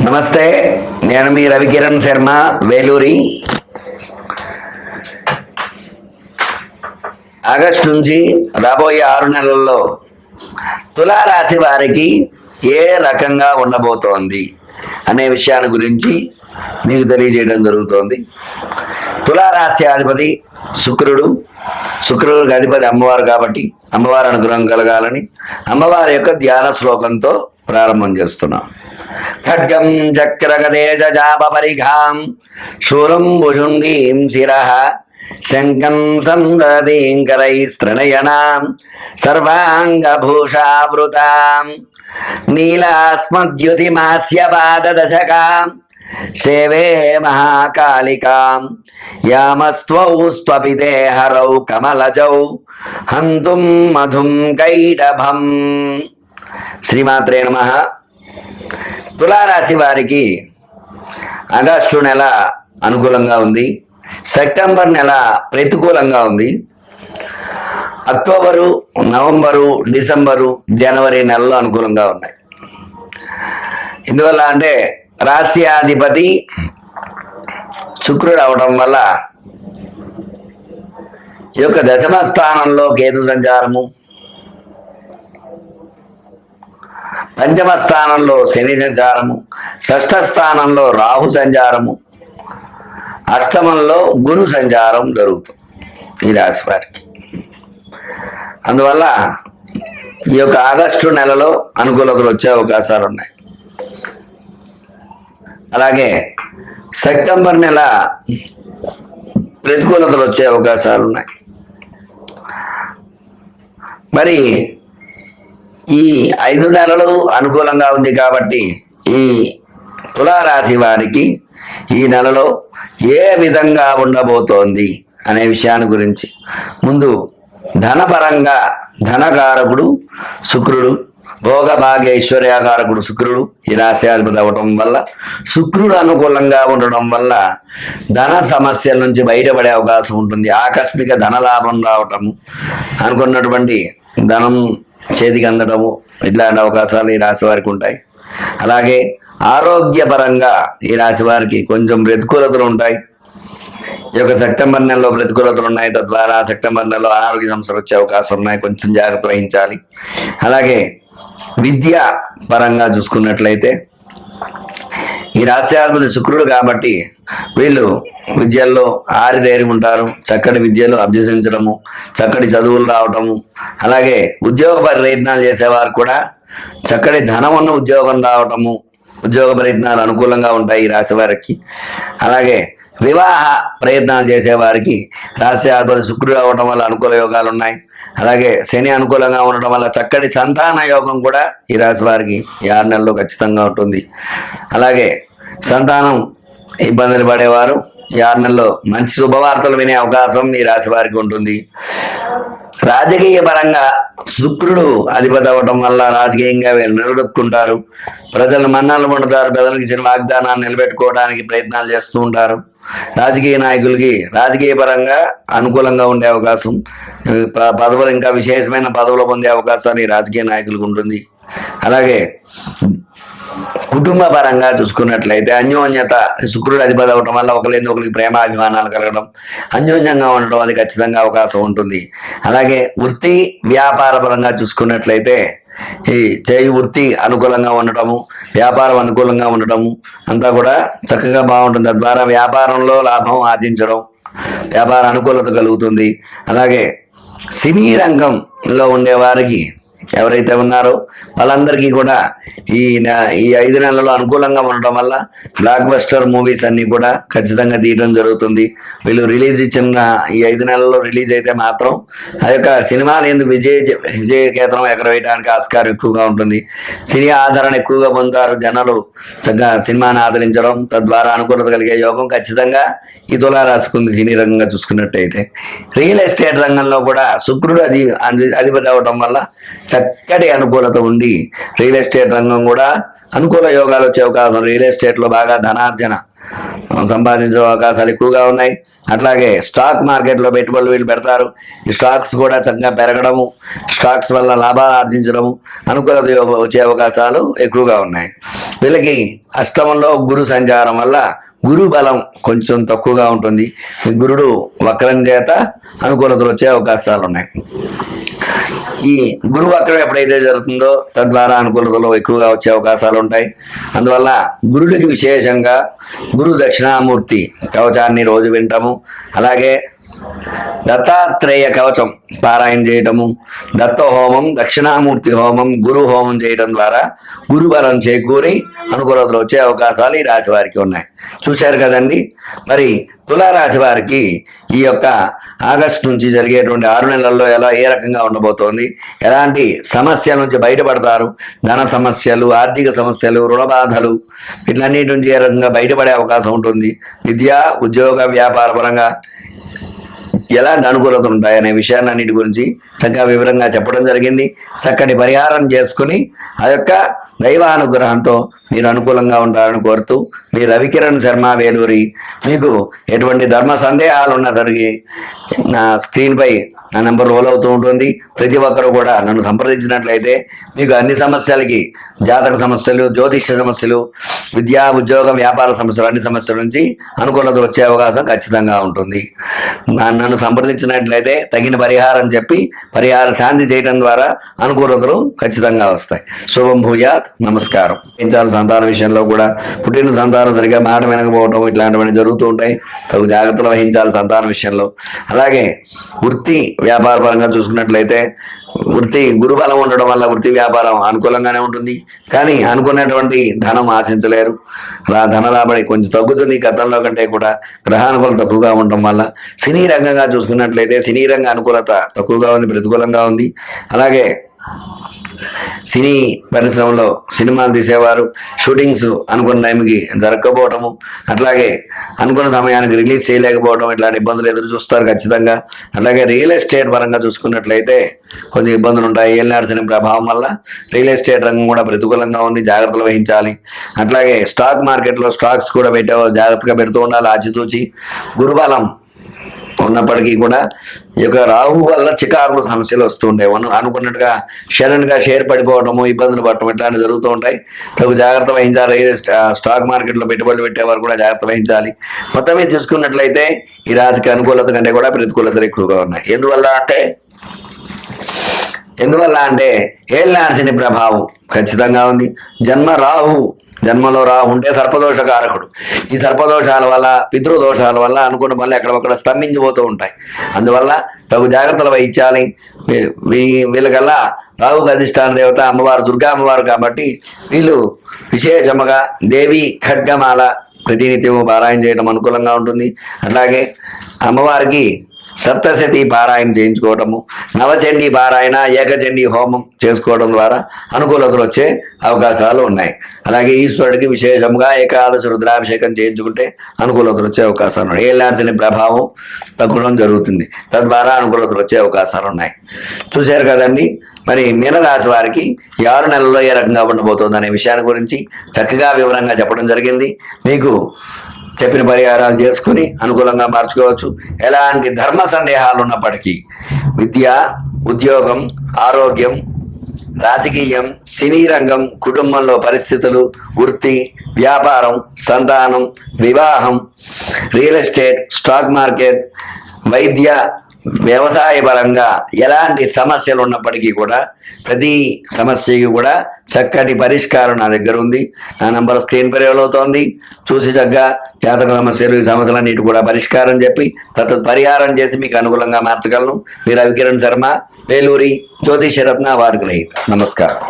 నమస్తే, నేను మీ రవికిరణ్ శర్మ, వేలూరి. ఆగస్టు నుంచి రాబోయే 6 నెలల్లో తులారాశి వారికి ఏ రకంగా ఉండబోతోంది అనే విషయాన్ని గురించి మీకు తెలియజేయడం జరుగుతోంది. తులారాశి అధిపతి శుక్రుడికి అధిపతి అమ్మవారు కాబట్టి అమ్మవారి అనుగ్రహం కలగాలని అమ్మవారి యొక్క ధ్యాన శ్లోకంతో ప్రారంభం చేస్తున్నాం. ఖడ్గం చక్రగదేశాపరిఘాం శూలం భుజుండీం శిరః శంఖం సందదీం కరైస్తృణయనాం సర్వాంగభూషావృతాం నీలాస్మద్యుతిమాస్య పాదదశకాం సేవే మహాకాళికాం యామస్త్వౌ స్త్వపితే హరౌ కమలజౌ హంతుం మధుం కైడభం. శ్రీమాత్రే నమః. తులారాశి వారికి ఆగస్టు నెల అనుకూలంగా ఉంది, సెప్టెంబర్ నెల ప్రతికూలంగా ఉంది, అక్టోబరు, నవంబరు, డిసెంబరు, జనవరి నెలలో అనుకూలంగా ఉన్నాయి. ఇందువల్ల అంటే రాశ్యాధిపతి శుక్రుడు అవడం వల్ల ఈ యొక్క దశమ స్థానంలో కేతు సంచారము, పంచమ స్థానంలో శని సంచారము, షష్ఠ స్థానంలో రాహు సంచారము, అష్టమంలో గురు సంచారం జరుగుతుంది ఈ రాశి వారికి. అందువల్ల ఈ యొక్క ఆగస్టు నెలలో అనుకూలతలు వచ్చే అవకాశాలు ఉన్నాయి. అలాగే సెప్టెంబర్ నెల ప్రతికూలతలు వచ్చే అవకాశాలు ఉన్నాయి. మరి ఈ 5 నెలలు అనుకూలంగా ఉంది కాబట్టి ఈ తులారాశి వారికి ఈ నెలలో ఏ విధంగా ఉండబోతోంది అనే విషయాన్ని గురించి ముందు ధనపరంగా ధనకారకుడు శుక్రుడు, భోగభాగ్యైశ్వర్యకారకుడు శుక్రుడు ఈ రాశ్యాధిపతి అవ్వటం వల్ల, శుక్రుడు అనుకూలంగా ఉండడం వల్ల ధన సమస్యల నుంచి బయటపడే అవకాశం ఉంటుంది. ఆకస్మిక ధనలాభం రావటము, అనుకున్నటువంటి ధనం చేతికి అందడము, ఇట్లాంటి అవకాశాలు ఈ రాశి వారికి ఉంటాయి. అలాగే ఆరోగ్యపరంగా ఈ రాశి వారికి కొంచెం ప్రతికూలతలు ఉంటాయి. ఈ యొక్క సెప్టెంబర్ నెలలో ప్రతికూలతలు ఉన్నాయి. తద్వారా సెప్టెంబర్ నెలలో అనారోగ్య సమస్యలు వచ్చే అవకాశం ఉన్నాయి, కొంచెం జాగ్రత్త వహించాలి. అలాగే విద్య పరంగా చూసుకున్నట్లయితే ఈ రాశ్యాధిపతి శుక్రుడు కాబట్టి వీళ్ళు విద్యల్లో ఆరితేరి ఉంటారు. చక్కటి విద్యలు అభ్యసించడము, చక్కటి చదువులు రావటము, అలాగే ఉద్యోగ ప్రయత్నాలు చేసేవారు కూడా చక్కటి ధనం ఉన్న ఉద్యోగం రావటము, ఉద్యోగ ప్రయత్నాలు అనుకూలంగా ఉంటాయి ఈ రాశి వారికి. అలాగే వివాహ ప్రయత్నాలు చేసేవారికి రాశ్యాధిపతి శుక్రుడు అవ్వడం వల్ల అనుకూల యోగాలు ఉన్నాయి. అలాగే శని అనుకూలంగా ఉండడం వల్ల చక్కటి సంతాన యోగం కూడా ఈ రాశి వారికి ఈ 6 నెలల్లో ఖచ్చితంగా ఉంటుంది. అలాగే సంతానం ఇబ్బందులు పడేవారు ఈ 6 నెలల్లో మంచి శుభవార్తలు వినే అవకాశం ఈ రాశి వారికి ఉంటుంది. రాజకీయ పరంగా శుక్రుడు అధిపతి అవ్వటం వల్ల రాజకీయంగా వీళ్ళు నిలదొక్కుంటారు, ప్రజలు మన్నాలు పొందుతారు, ప్రజలకు ఇచ్చిన వాగ్దానాన్ని నిలబెట్టుకోవడానికి ప్రయత్నాలు చేస్తూ ఉంటారు. రాజకీయ నాయకులకి రాజకీయ పరంగా అనుకూలంగా ఉండే అవకాశం, పదవులు ఇంకా విశేషమైన పదవులు పొందే అవకాశాలు ఈ రాజకీయ నాయకులకు ఉంటుంది. అలాగే కుటుంబ పరంగా చూసుకున్నట్లయితే అన్యోన్యత, శుక్రుడు అధిపతి అవ్వడం వల్ల ఒకరికి ప్రేమాభిమానాలు కలగడం, అన్యోన్యంగా ఉండడం అది ఖచ్చితంగా అవకాశం ఉంటుంది. అలాగే వృత్తి వ్యాపార పరంగా చూసుకున్నట్లయితే ఈ చేయి వృత్తి అనుకూలంగా ఉండటము, వ్యాపారం అనుకూలంగా ఉండటము అంతా కూడా చక్కగా బాగుంటుంది. తద్వారా వ్యాపారంలో లాభం ఆర్జించడం, వ్యాపార అనుకూలత కలుగుతుంది. అలాగే సినీ రంగంలో ఉండేవారికి ఎవరైతే ఉన్నారో వాళ్ళందరికీ కూడా ఈ 5 నెలల్లో అనుకూలంగా ఉండటం వల్ల బ్లాక్ బస్టర్ మూవీస్ అన్ని కూడా ఖచ్చితంగా తీయడం జరుగుతుంది. వీళ్ళు రిలీజ్ ఇచ్చిన ఈ 5 నెలల్లో రిలీజ్ అయితే మాత్రం ఆ యొక్క సినిమాలు ఎందుకు విజయకేతనం ఎగరవేయడానికి ఆస్కారం ఎక్కువగా ఉంటుంది. సినీ ఆదరణ ఎక్కువగా పొందుతారు జనాలు, చక్కగా సినిమాని ఆదరించడం, తద్వారా అనుకూలత కలిగే యోగం ఖచ్చితంగా ఈ తులారాశికి ఉంది. సినీ రంగంగా చూసుకున్నట్టయితే రియల్ ఎస్టేట్ రంగంలో కూడా శుక్రుడు అధిపతి అవ్వడం వల్ల చక్కటి అనుకూలత ఉండి రియల్ ఎస్టేట్ రంగం కూడా అనుకూల యోగాలు వచ్చే అవకాశం, రియల్ ఎస్టేట్లో బాగా ధనార్జన సంపాదించే అవకాశాలు ఎక్కువగా ఉన్నాయి. అట్లాగే స్టాక్ మార్కెట్లో పెట్టుబడులు వీళ్ళు పెడతారు. ఈ స్టాక్స్ కూడా చక్కగా పెరగడము, స్టాక్స్ వల్ల లాభాలు ఆర్జించడము, అనుకూలత వచ్చే అవకాశాలు ఎక్కువగా ఉన్నాయి. వీళ్ళకి అష్టమంలో గురు సంచారం వల్ల గురు బలం కొంచెం తక్కువగా ఉంటుంది. గురుడు వక్రం చేత అనుకూలతలు వచ్చే అవకాశాలు ఉన్నాయి. ఈ గురువు వక్రం ఎప్పుడైతే జరుగుతుందో తద్వారా అనుకూలతలు ఎక్కువగా వచ్చే అవకాశాలు ఉంటాయి. అందువల్ల గురుడికి విశేషంగా గురు దక్షిణామూర్తి కవచాన్ని రోజు వింటాము. అలాగే దత్తాత్రేయ కవచం పారాయణ చేయటము, దత్త హోమం, దక్షిణామూర్తి హోమం, గురు హోమం చేయడం ద్వారా గురుబలం చేకూరి అనుకూలతలు వచ్చే అవకాశాలు ఈ రాశి వారికి ఉన్నాయి. చూశారు కదండి. మరి తులారాశి వారికి ఈ యొక్క ఆగస్టు నుంచి జరిగేటువంటి 6 నెలల్లో ఏ రకంగా ఉండబోతోంది, ఎలాంటి సమస్యల నుంచి బయటపడతారు, ధన సమస్యలు, ఆర్థిక సమస్యలు, రుణ బాధలు, వీటన్నిటి నుంచి ఏ రకంగా బయటపడే అవకాశం ఉంటుంది, విద్య, ఉద్యోగ, వ్యాపార పరంగా ఎలాంటి అనుకూలతలు ఉంటాయనే విషయాన్ని అన్నిటి గురించి చక్కగా వివరంగా చెప్పడం జరిగింది. చక్కటి పరిహారం చేసుకుని ఆ యొక్క దైవానుగ్రహంతో మీరు అనుకూలంగా ఉంటారని కోరుతూ, మీ రవికిరణ్ శర్మ, వేలూరి. మీకు ఎటువంటి ధర్మ సందేహాలు ఉన్నా సరికి నా స్క్రీన్పై నా నెంబర్ రోల్ అవుతూ ఉంటుంది. ప్రతి ఒక్కరు కూడా నన్ను సంప్రదించినట్లయితే మీకు అన్ని సమస్యలకి, జాతక సమస్యలు, జ్యోతిష్య సమస్యలు, విద్యా, ఉద్యోగ, వ్యాపార సమస్యలు, అన్ని సమస్యల నుంచి అనుకూలత వచ్చే అవకాశం ఖచ్చితంగా ఉంటుంది. నన్ను సంప్రదించినట్లయితే తగిన పరిహారం చెప్పి పరిహార శాంతి చేయడం ద్వారా అనుకూలతలు ఖచ్చితంగా వస్తాయి. శుభం భూయాత్. నమస్కారం. సంతాన విషయంలో కూడా పుట్టిన సంతానం సరిగా మాట వినకపోవటం ఇట్లాంటివన్నీ జరుగుతూ ఉంటాయి. తగు జాగ్రత్తలు వహించాలి సంతాన విషయంలో. అలాగే వృత్తి వ్యాపార పరంగా చూసుకున్నట్లయితే వృత్తి గురుబలం ఉండడం వల్ల వృత్తి వ్యాపారం అనుకూలంగానే ఉంటుంది. కానీ అనుకున్నటువంటి ధనం ఆశించలేరు. ధన రాబడి కొంచెం తగ్గుతుంది గతంలో కంటే కూడా. గ్రహానుకూలత తక్కువగా ఉండటం వల్ల సినీ రంగంగా చూసుకున్నట్లయితే సినీ రంగ అనుకూలత తక్కువగా ఉంది, ప్రతికూలంగా ఉంది. అలాగే సినీ పరిశ్రమలో సినిమాలు తీసేవారు షూటింగ్స్ అనుకున్న టైంకి జరగకపోవటము, అట్లాగే అనుకున్న సమయానికి రిలీజ్ చేయలేకపోవడం, ఇట్లాంటి ఇబ్బందులు ఎదురు చూస్తారు ఖచ్చితంగా. అలాగే రియల్ ఎస్టేట్ పరంగా చూసుకున్నట్లయితే కొన్ని ఇబ్బందులు ఉంటాయి. ఏలినాటి శని ప్రభావం వల్ల రియల్ ఎస్టేట్ రంగం కూడా ప్రతికూలంగా ఉంది, జాగ్రత్తలు వహించాలి. అట్లాగే స్టాక్ మార్కెట్లో స్టాక్స్ కూడా జాగ్రత్తగా పెడుతూ ఉండాలి ఆచితూచి. గురుబలం ఉన్నప్పటికీ కూడా ఈ యొక్క రాహు వల్ల చికాకులు సమస్యలు వస్తూ ఉంటాయి. అనుకున్నట్టుగా షడన్గా షేర్ పడిపోవడము, ఇబ్బందులు పడటం ఇట్లాంటివి జరుగుతూ ఉంటాయి. తగు జాగ్రత్త వహించాలి. స్టాక్ మార్కెట్లో పెట్టుబడులు పెట్టేవారు కూడా జాగ్రత్త వహించాలి. మొత్తం మీద చూసుకున్నట్లయితే ఈ రాశికి అనుకూలత కంటే కూడా ప్రతికూలతలు ఎక్కువగా ఉన్నాయి. ఎందువల్ల అంటే ఏలినాటి శని ప్రభావం ఖచ్చితంగా ఉంది. జన్మలో రాహు ఉంటే సర్పదోష కారకుడు. ఈ సర్పదోషాల వల్ల, పితృదోషాల వల్ల అనుకున్న మళ్ళీ ఎక్కడొక్కడ స్తంభించిపోతూ ఉంటాయి. అందువల్ల తగు జాగ్రత్తలు వహించాలి. వీళ్ళకల్లా రాహుకు అధిష్టాన దేవత అమ్మవారు దుర్గా అమ్మవారు కాబట్టి వీళ్ళు విశేషముగా దేవి ఖడ్గమాల ప్రతినిత్యము పారాయణ చేయడం అనుకూలంగా ఉంటుంది. అట్లాగే అమ్మవారికి సప్తశతి పారాయణ చేయించుకోవటము, నవచండీ పారాయణ, ఏకచండీ హోమం చేసుకోవడం ద్వారా అనుకూలతలు వచ్చే అవకాశాలు ఉన్నాయి. అలాగే ఈశ్వరుడికి విశేషంగా ఏకాదశి రుద్రాభిషేకం చేయించుకుంటే అనుకూలతలు వచ్చే అవకాశాలు ఉన్నాయి. ఏలినాటి శని ప్రభావం తగ్గడం జరుగుతుంది, తద్వారా అనుకూలతలు వచ్చే అవకాశాలు ఉన్నాయి. చూశారు కదండి. మరి మీనరాశి వారికి 6 నెలల్లో ఏ రకంగా ఉండబోతోంది అనే విషయాన్ని గురించి చక్కగా వివరంగా చెప్పడం జరిగింది. మీకు చెప్పిన పరిహారాలు చేసుకుని అనుకూలంగా మార్చుకోవచ్చు. ఎలాంటి ధర్మ సందేహాలు ఉన్నప్పటికీ విద్య, ఉద్యోగం, ఆరోగ్యం, రాజకీయం, సినీ రంగం, కుటుంబంలో పరిస్థితులు, వృత్తి, వ్యాపారం, సంతానం, వివాహం, రియల్ ఎస్టేట్, స్టాక్ మార్కెట్, వైద్య, వ్యవసాయ పరంగా ఎలాంటి సమస్యలు ఉన్నప్పటికీ కూడా ప్రతి సమస్యకి కూడా చక్కటి పరిష్కారం నా దగ్గర ఉంది. నా నంబర్ స్క్రీన్ పై అవుతోంది. చూసి చక్కగా జాతక సమస్యలు, ఈ సమస్యలన్నిటి కూడా పరిష్కారం చెప్పి పరిహారం చేసి మీకు అనుకూలంగా మార్చగలను. మీరు రవికిరణ్ శర్మ, వేలూరి, జ్యోతిష్యరత్న వాడుకునే. నమస్కారం.